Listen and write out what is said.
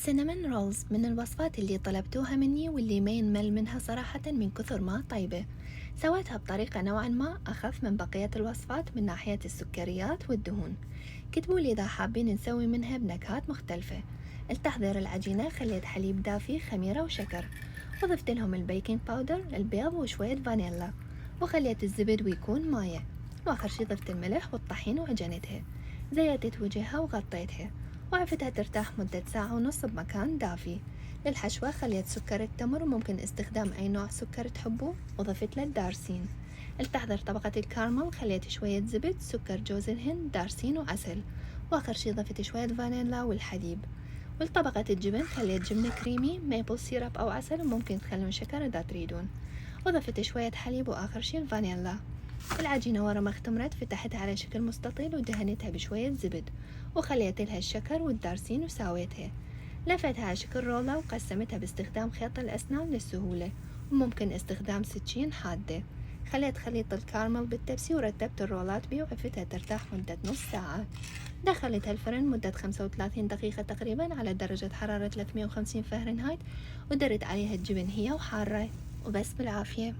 السينامون رولز من الوصفات اللي طلبتوها مني واللي ما ينمل منها صراحة من كثر ما طيبة. سويتها بطريقة نوعا ما أخف من بقية الوصفات من ناحية السكريات والدهون. كتبولي إذا حابين نسوي منها بنكهات مختلفة. التحضير: العجينة خليت حليب دافي، خميرة وشكر، وضفت لهم البيكنج باودر، البيض وشوية فانيلا، وخليت الزبد ويكون ماية، وآخر شي ضفت الملح والطحين وعجنتها. زيتت وجهها وغطيتها، وعفتها ترتاح مدة ساعة ونص بمكان دافي. للحشوة خليت سكر التمر، وممكن استخدام أي نوع سكر تحبوه، وضفت له الدارسين. لتحضير طبقة الكارمل خليت شوية زبد، سكر جوز الهند، دارسين وعسل، وآخر شي ضفت شوية فانيلا والحليب. ولطبقة الجبن خليت جبنة كريمي، ميبل سيرب أو عسل، وممكن تخلون شكر إذا تريدون، وضفت شوية حليب، وآخر شي الفانيلا. العجينة ورا ما اختمرت فتحتها على شكل مستطيل ودهنتها بشوية زبد، وخليت لها الشكر والدارسين وساويتها. لفتها على شكل رولة وقسمتها باستخدام خيط الأسنان للسهولة، وممكن استخدام سكين حادة. خليت خليط الكارمل بالتبسي ورتبت الرولات بيه، وعفتها ترتاح مدة نص ساعة. دخلتها الفرن مدة 35 دقيقة تقريبا على درجة حرارة 350 فهرنهايت، ودرت عليها الجبن هي وحارة. وبس بالعافية.